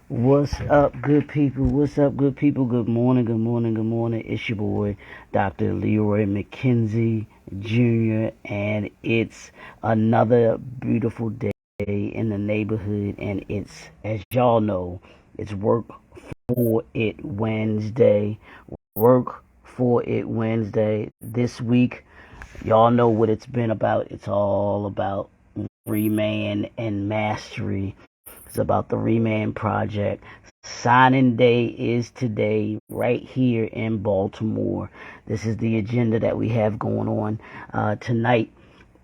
What's up, good people? What's up, good people? Good morning, good morning, good morning. It's your boy, Dr. Leroy McKenzie Jr., and it's another beautiful day in the neighborhood. And it's, as y'all know, it's Work for It Wednesday. Work for It Wednesday. This week, y'all know what it's been about. It's all about M.A.N and mastery. It's about the M.A.N project. Signing day is today, right here in Baltimore. This is the agenda that we have going on tonight.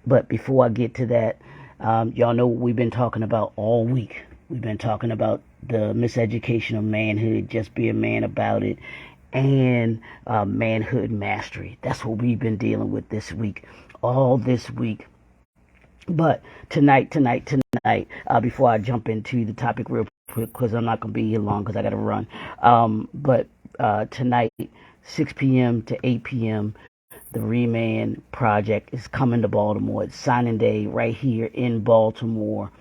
But before I get to that, y'all know what we've been talking about all week. We've been talking about the miseducation of manhood, just be a man about it, and manhood mastery. That's what we've been dealing with this week, all this week. But tonight, before I jump into the topic real quick, because I'm not going to be here long because I got to run. But tonight, 6 p.m. to 8 p.m., the M.A.N project is coming to Baltimore. It's signing day right here in Baltimore.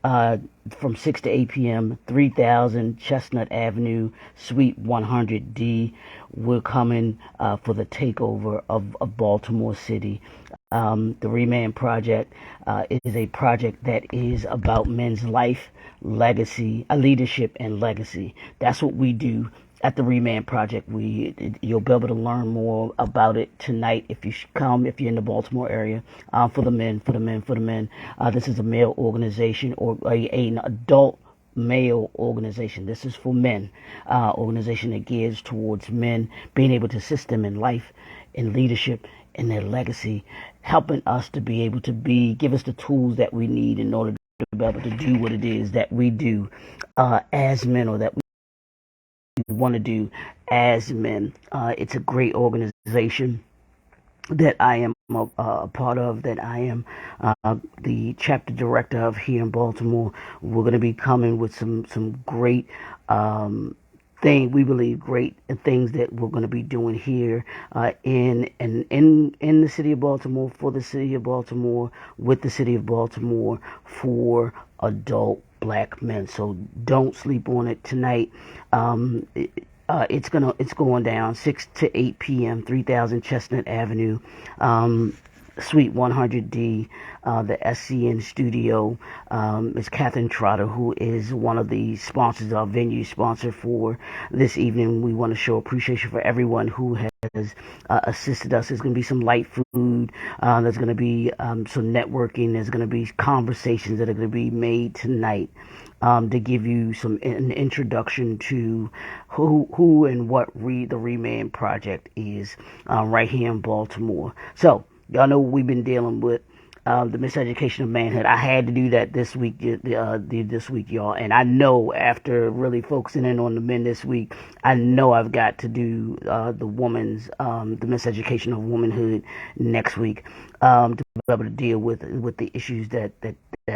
From 6 to 8 p.m., 3000 Chestnut Avenue, Suite 100D. We're coming for the takeover of Baltimore City. The M.A.N project is a project that is about men's life, legacy, leadership, and legacy. That's what we do at the M.A.N project. You'll be able to learn more about it tonight if you come, if you're in the Baltimore area. For the men. This is a male organization, or an adult male organization. This is for men. Organization that gears towards men being able to assist them in life, in leadership, in their legacy, helping us to be able to give us the tools that we need in order to be able to do what it is that we do as men, or that we want to do as men. It's a great organization that I am a part of, that I am the chapter director of here in Baltimore. We're going to be coming with some great we believe great things that we're going to be doing here in the city of Baltimore, for the city of Baltimore, with the city of Baltimore, for adult black men. So don't sleep on it tonight. It's going down 6 to 8 p.m. 3000 Chestnut Avenue, Suite 100D, the SCN studio. Is Catherine Trotter, who is one of the sponsors, our venue sponsor for this evening. We want to show appreciation for everyone who has assisted us. There's going to be some light food. There's going to be some networking. There's going to be conversations that are going to be made tonight. To give you an introduction to who and what the M.A.N project is right here in Baltimore. So y'all know what we've been dealing with. The miseducation of manhood. I had to do that this week, this week, y'all. And I know, after really focusing in on the men this week, I know I've got to do the miseducation of womanhood next week, to be able to deal with the issues that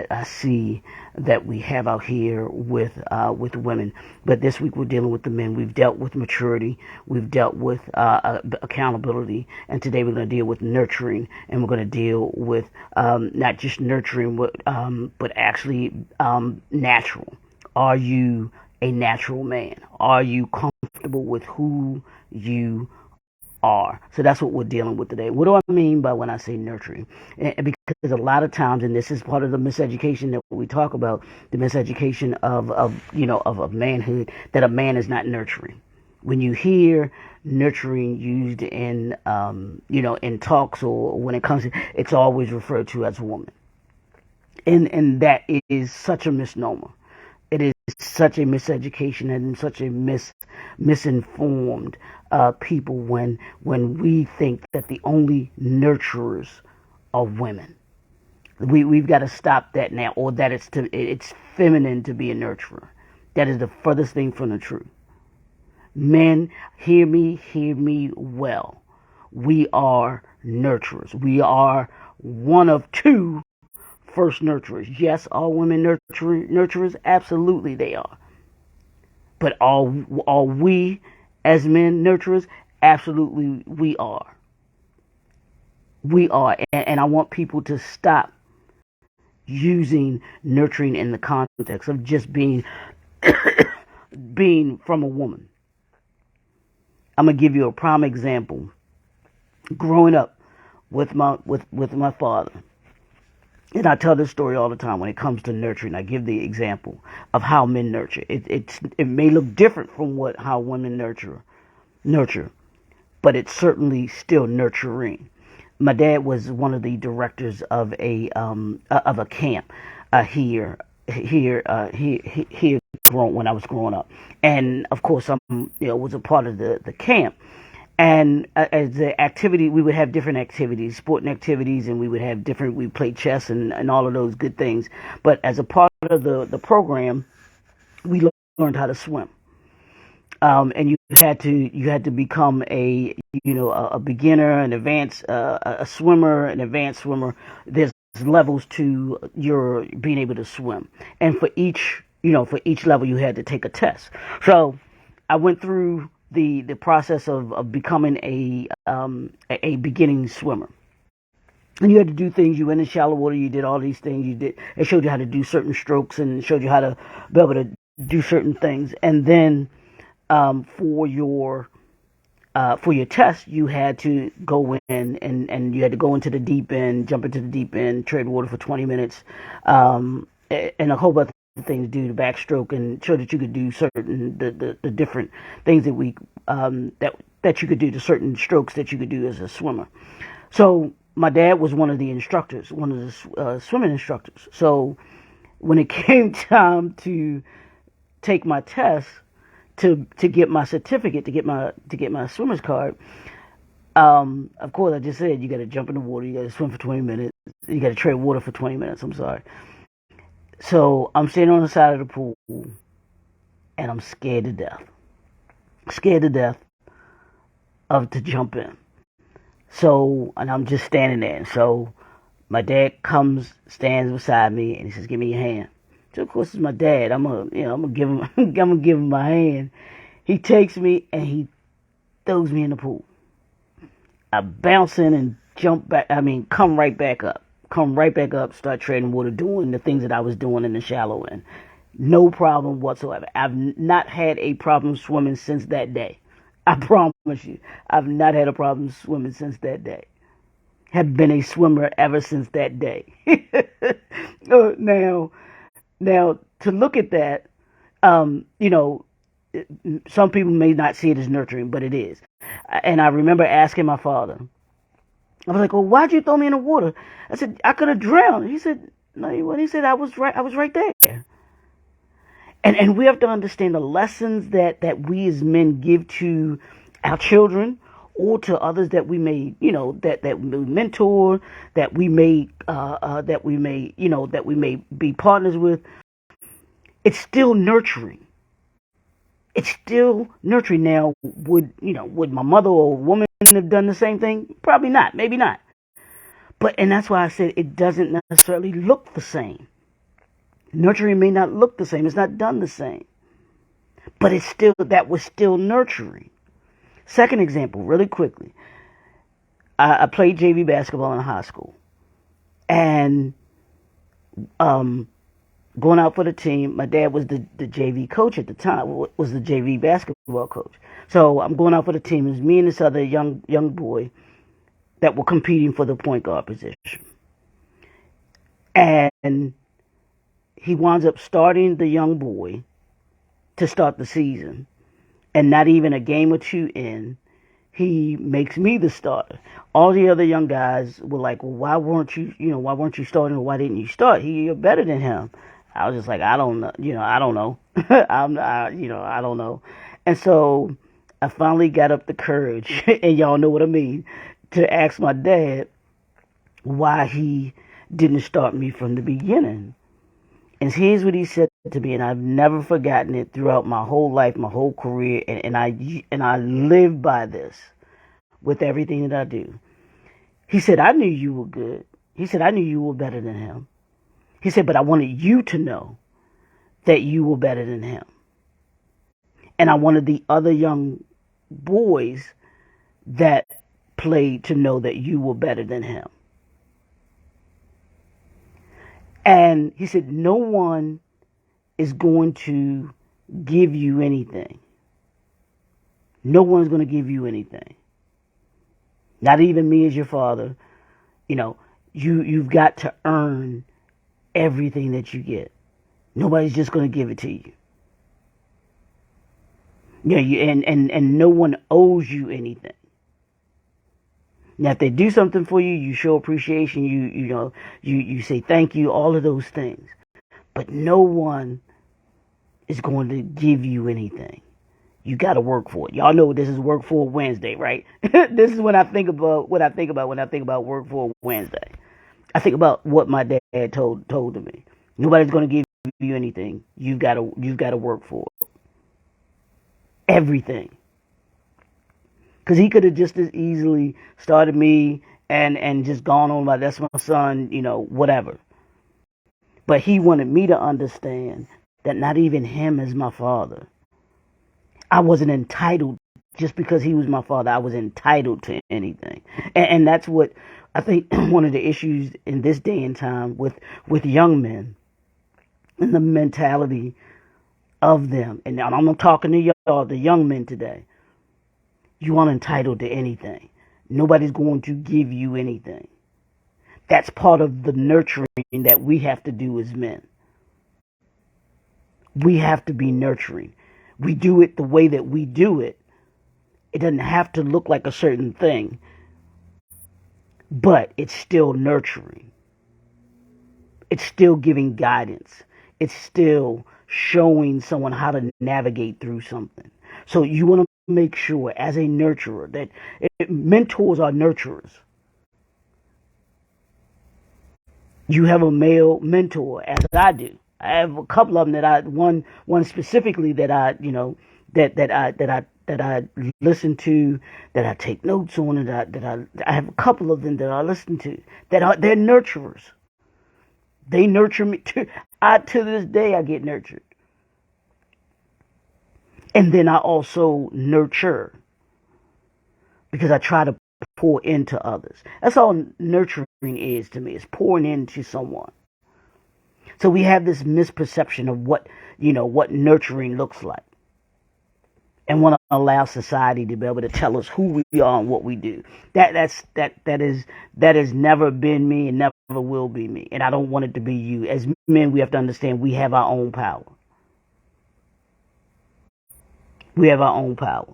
I see that we have out here with women. But this week we're dealing with the men. We've dealt with maturity, we've dealt with accountability, and today we're going to deal with nurturing, and we're going to deal with not just nurturing, but actually natural. Are you a natural man? Are you comfortable with who you are? So that's what we're dealing with today. What do I mean by when I say nurturing? Because a lot of times, and this is part of the miseducation that we talk about, the miseducation of manhood, that a man is not nurturing. When you hear nurturing used in in talks, or when it comes to, it's always referred to as a woman, and that is such a misnomer. It is such a miseducation and such a misinformed people when we think that the only nurturers are women. We've got to stop that now, or that it's feminine to be a nurturer. That is the furthest thing from the truth. Men, hear me well. We are nurturers. We are one of two first nurturers. Yes, are women nurturers? Absolutely they are. But are we as men nurturers? Absolutely we are. We are. And I want people to stop using nurturing in the context of just being being from a woman. I'm gonna give you a prime example. Growing up with my father, and I tell this story all the time when it comes to nurturing. I give the example of how men nurture. It may look different from how women nurture, but it's certainly still nurturing. My dad was one of the directors of a camp here when I was growing up, and of course was a part of the camp. And as the activity, we would have different activities, sporting activities, and we played chess and all of those good things. But as a part of the program, we learned how to swim. And you had to become a beginner, an advanced, a swimmer, an advanced swimmer. There's levels to your being able to swim. And for each level, you had to take a test. So I went through the process of becoming a beginning swimmer. And you had to do things. You went in shallow water. You did all these things. It showed you how to do certain strokes and showed you how to be able to do certain things. And then for your test, you had to go in and you had to go into the deep end, jump into the deep end, tread water for 20 minutes, and a whole bunch of things to do the backstroke and show that you could do certain the different things that you could do, the certain strokes that you could do as a swimmer. So my dad was one of the instructors, one of the swimming instructors. So when it came time to take my test, to get my certificate, to get my swimmer's card, of course I just said you got to jump in the water, you got to swim for 20 minutes, you got to tread water for 20 minutes. I'm sorry. So I'm standing on the side of the pool, and I'm scared to death to jump in. So, and I'm just standing there. So my dad stands beside me, and he says, "Give me your hand." So of course it's my dad. I'm gonna give him I'm gonna give him my hand. He takes me and he throws me in the pool. I bounce in and jump back. Come right back up. Come right back up. Start treading water, doing the things that I was doing in the shallow end. No problem whatsoever. I've not had a problem swimming since that day. I promise you, I've not had a problem swimming since that day. Have been a swimmer ever since that day. Now, to look at that, some people may not see it as nurturing, but it is. And I remember asking my father, I was like, "Well, why'd you throw me in the water?" I said, "I could have drowned." He said, "No, you wouldn't." He said, I was right there. And we have to understand the lessons that we as men give to our children or to others that we may, that we mentor, that we may be partners with. It's still nurturing. It's still nurturing. Now, would my mother or a woman have done the same thing? Probably not. Maybe not. And that's why I said it doesn't necessarily look the same. Nurturing may not look the same. It's not done the same. But that was still nurturing. Second example, really quickly. I played JV basketball in high school. And going out for the team, my dad was the JV coach at the time, was the JV basketball coach. So I'm going out for the team. It was me and this other young boy that were competing for the point guard position. And he winds up starting the young boy to start the season. And not even a game or two in, he makes me the starter. All the other young guys were like, "Well, why weren't you starting, or why didn't you start? You're better than him." I was just like, I don't know. I don't know. I don't know. And so I finally got up the courage, and y'all know what I mean, to ask my dad why he didn't start me from the beginning. And here's what he said to me, and I've never forgotten it throughout my whole life, my whole career, and I live by this with everything that I do. He said, "I knew you were good." He said, "I knew you were better than him." He said, "But I wanted you to know that you were better than him. And I wanted the other young boys that played to know that you were better than him." And he said, "No one is going to give you anything. No one's going to give you anything. Not even me as your father. You know, you've got to earn everything that you get. Nobody's just going to give it to you. Yeah, and no one owes you anything. Now, if they do something for you, you show appreciation. You say thank you. All of those things, but no one is going to give you anything. You got to work for it. Y'all know this is Work for Wednesday, right? This is when I think about what I think about when I think about Work for Wednesday. I think about what my dad told to me. Nobody's going to give you anything. You've got to work for it. Everything. Because he could have just as easily started me and just gone on like that's my son, whatever. But he wanted me to understand that not even him is my father. I wasn't entitled just because he was my father. I was entitled to anything, and that's what I think one of the issues in this day and time with young men and the mentality of them. And I'm talking to y'all, the young men today. You aren't entitled to anything. Nobody's going to give you anything. That's part of the nurturing that we have to do as men. We have to be nurturing. We do it the way that we do it. It doesn't have to look like a certain thing, but it's still nurturing. It's still giving guidance. It's still showing someone how to navigate through something. So you want to make sure as a nurturer that mentors are nurturers. You have a male mentor, as I do. I have a couple of them that one specifically that I listen to, that I take notes on, and I have a couple of them that I listen to they're nurturers. They nurture me too. To this day I get nurtured, and then I also nurture because I try to pour into others. That's all nurturing is to me. It's pouring into someone. So we have this misperception of what nurturing looks like, and want to allow society to be able to tell us who we are and what we do. That has never been me and never will be me, and I don't want it to be you. As men, we have to understand we have our own power. We have our own power.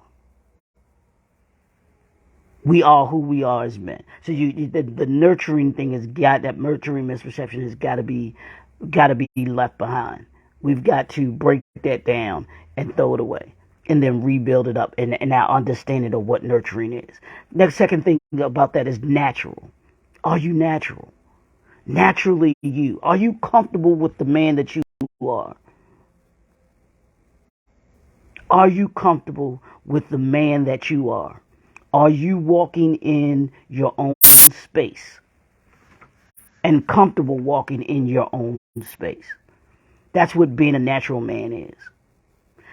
We are who we are as men. So the nurturing thing that nurturing misperception has got to be left behind. We've got to break that down and throw it away, and then rebuild it up and our understanding of what nurturing is. Next, second thing about that is natural. Are you natural? Naturally you. Are you comfortable with the man that you are? Are you comfortable with the man that you are? Are you walking in your own space and comfortable walking in your own space? That's what being a natural man is.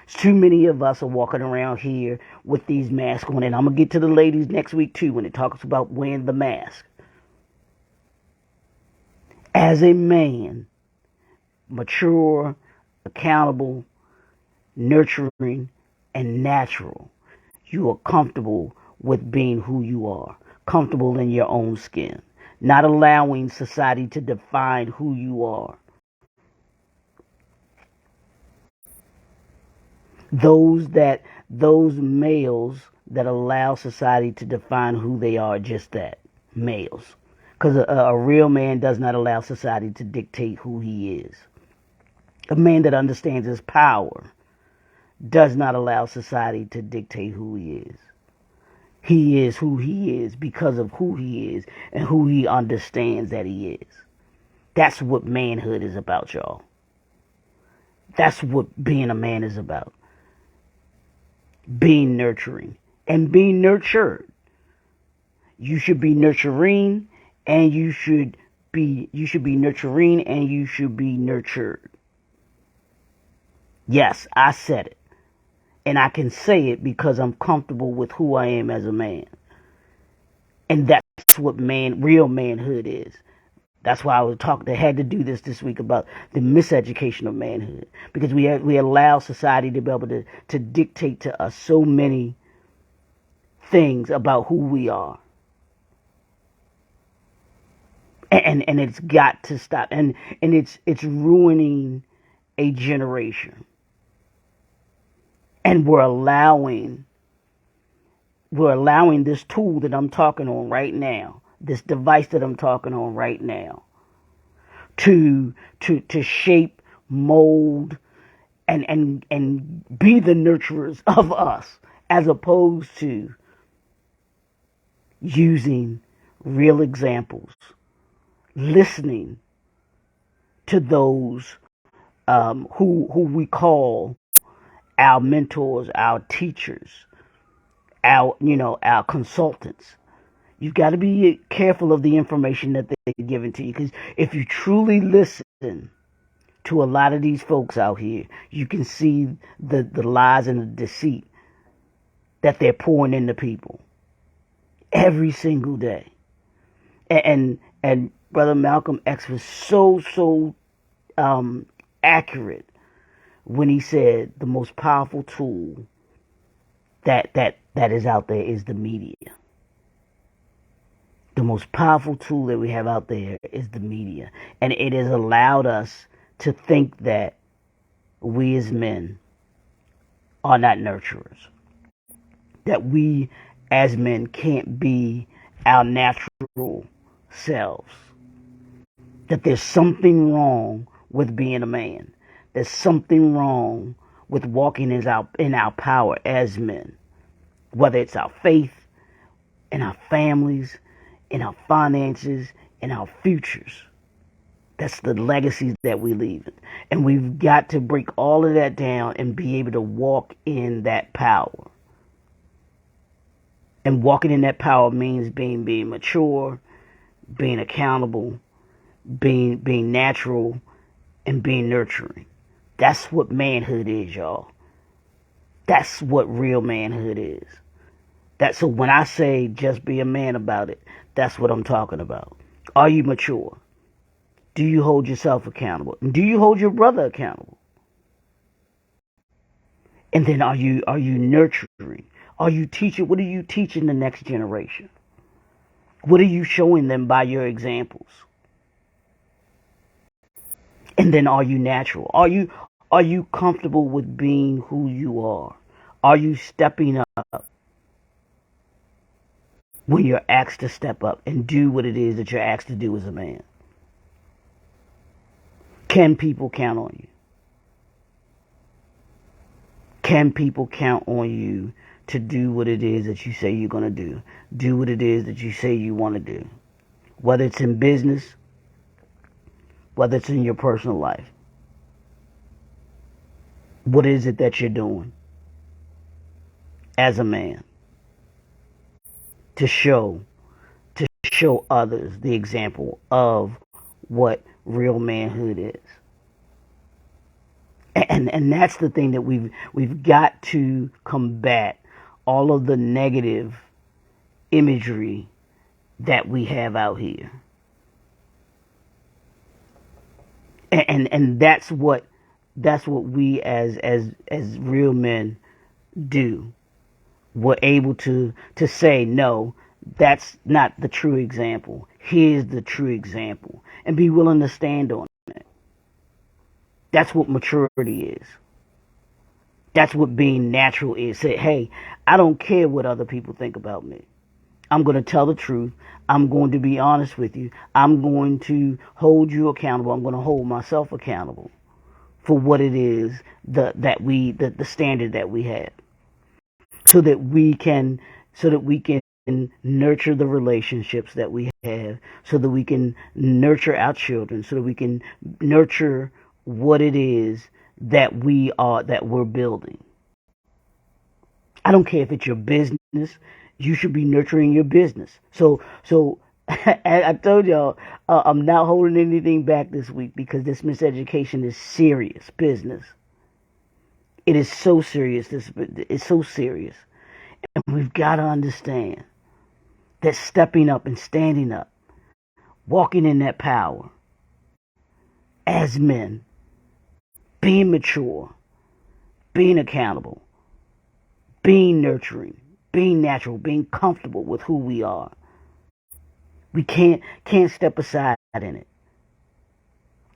Too many of us are walking around here with these masks on, and I'm going to get to the ladies next week too when it talks about wearing the mask. As a man, mature, accountable, nurturing, and natural, you are comfortable with being who you are, comfortable in your own skin, not allowing society to define who you are. Those males that allow society to define who they are, just that, males. Because a real man does not allow society to dictate who he is. A man that understands his power does not allow society to dictate who he is. He is who he is because of who he is and who he understands that he is. That's what manhood is about, y'all. That's what being a man is about. Being nurturing and being nurtured. You should be nurturing and you should be nurturing and you should be nurtured. Yes, I said it. And I can say it because I'm comfortable with who I am as a man. And that's what real manhood is. That's why I was talking. I had to do this week about the miseducation of manhood, because we allow society to be able to dictate to us so many things about who we are, and it's got to stop, and it's ruining a generation, and we're allowing this tool that I'm talking on right now, this device that I'm talking on right now, to shape, mold, and be the nurturers of us, as opposed to using real examples, listening to those who we call our mentors, our teachers, our consultants. You've got to be careful of the information that they're giving to you, because if you truly listen to a lot of these folks out here, you can see the lies and the deceit that they're pouring into people every single day. And Brother Malcolm X was so accurate when he said the most powerful tool that is out there is the media. The most powerful tool that we have out there is the media. And it has allowed us to think that we as men are not nurturers. That we as men can't be our natural selves. That there's something wrong with being a man. There's something wrong with walking in our power as men. Whether it's our faith, in our families, in our finances, in our futures. That's the legacies that we leave. And we've got to break all of that down and be able to walk in that power. And walking in that power means being mature, being accountable, being natural, and being nurturing. That's what manhood is, y'all. That's what real manhood is. So when I say just be a man about it, that's what I'm talking about. Are you mature? Do you hold yourself accountable? Do you hold your brother accountable? And then are you nurturing? Are you teaching? What are you teaching the next generation? What are you showing them by your examples? And then are you natural? Are you comfortable with being who you are? Are you stepping up when you're asked to step up and do what it is that you're asked to do as a man? Can people count on you? Can people count on you to do what it is that you say you're going to do? Do what it is that you say you want to do. Whether it's in business, whether it's in your personal life. What is it that you're doing as a man to show others the example of what real manhood is? And that's the thing that we've got to combat, all of the negative imagery that we have out here. And that's what we as real men do. We're able to say, no, that's not the true example. Here's the true example. And be willing to stand on it. That's what maturity is. That's what being natural is. Say, hey, I don't care what other people think about me. I'm going to tell the truth. I'm going to be honest with you. I'm going to hold you accountable. I'm going to hold myself accountable for what it is the standard that we have, so that we can nurture the relationships that we have, so that we can nurture our children, so that we can nurture what it is that we're building. I don't care if it's your business. You should be nurturing your business. So I told y'all, I'm not holding anything back this week, because this miseducation is serious business. It is so serious. It's so serious. And we've got to understand that stepping up and standing up walking in that power as men, being mature, being accountable, being nurturing, being natural, being comfortable with who we are. We can't step aside in it.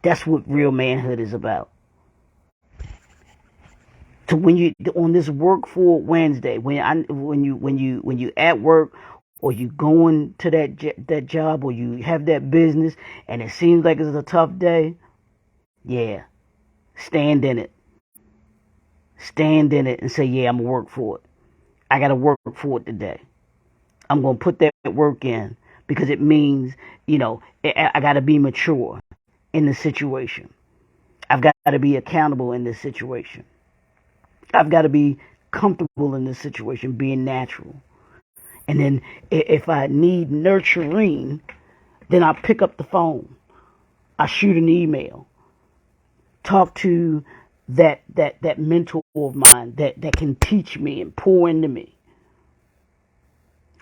That's what real manhood is about. So when you on this work for Wednesday, when you at work, or you going to that job, or you have that business and it seems like it's a tough day, yeah, stand in it. Stand in it and say, yeah, I'm gonna work for it. I gotta work for it today. I'm gonna put that work in because it means, I gotta be mature in the situation. I've got to be accountable in this situation. I've got to be comfortable in this situation, being natural. And then if I need nurturing, then I pick up the phone. I shoot an email. Talk to that mentor of mine that can teach me and pour into me.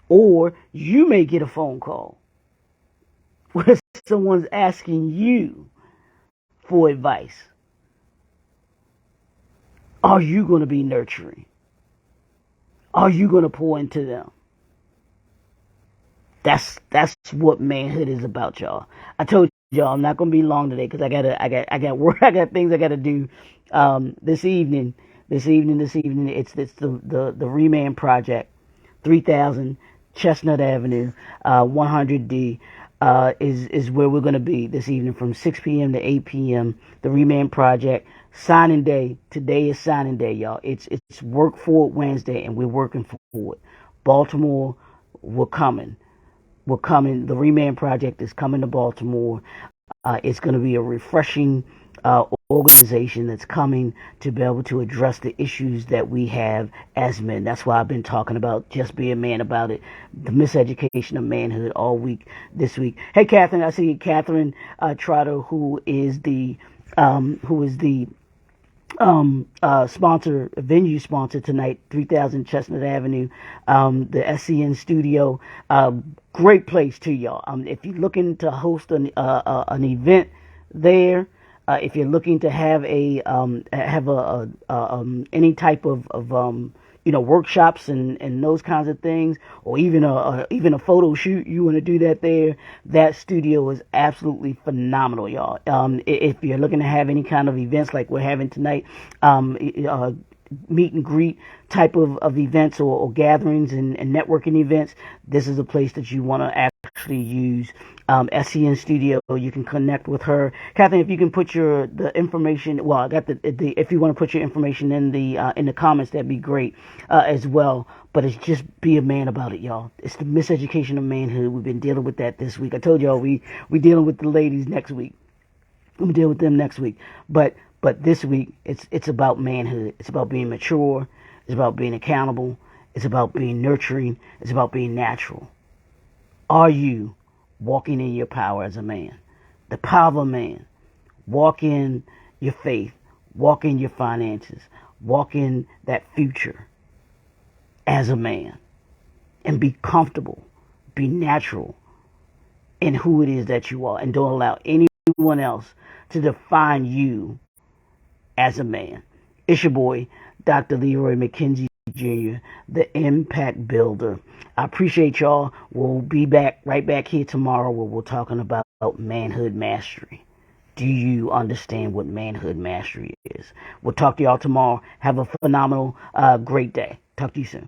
Or you may get a phone call where someone's asking you for advice. Are you going to be nurturing? Are you going to pour into them? That's what manhood is about, y'all. I told y'all I'm not going to be long today because I got work, I got things I got to do this evening. This evening, it's the M.A.N project, 3000 Chestnut Avenue, 100D. Is where we're going to be this evening from 6 p.m. to 8 p.m. The M.A.N project. Signing day. Today is signing day, y'all. It's work for it Wednesday, and we're working for it. Baltimore, we're coming. We're coming. The M.A.N project is coming to Baltimore. It's going to be a refreshing organization that's coming to be able to address the issues that we have as men. That's why I've been talking about just be a man about it. The miseducation of manhood all week this week. Hey, Catherine, I see Catherine Trotter, who is the venue sponsor tonight, 3000 Chestnut Avenue, the S.E.N studio. Great place too, y'all. If you're looking to host an event there, if you're looking to have any type of workshops and those kinds of things, or even a photo shoot, you want to do that there, that studio is absolutely phenomenal, y'all. If you're looking to have any kind of events like we're having tonight, meet and greet type of events or gatherings and networking events, this is a place that you want to actually use. S.E.N studio, you can connect with her. Catherine, if you can put the information, well, I got if you want to put your information in the comments, that'd be great as well. But it's just be a man about it, y'all. It's the miseducation of manhood. We've been dealing with that this week. I told y'all we dealing with the ladies next week. We'll deal with them next week. But this week, it's about manhood. It's about being mature. It's about being accountable. It's about being nurturing. It's about being natural. Are you walking in your power as a man? The power of a man. Walk in your faith. Walk in your finances. Walk in that future as a man. And be comfortable. Be natural in who it is that you are. And don't allow anyone else to define you as a man. It's your boy, Dr. Leroy McKenzie Jr., the Impact Builder. I appreciate y'all. We'll be right back here tomorrow where we're talking about manhood mastery. Do you understand what manhood mastery is? We'll talk to y'all tomorrow. Have a phenomenal, great day. Talk to you soon.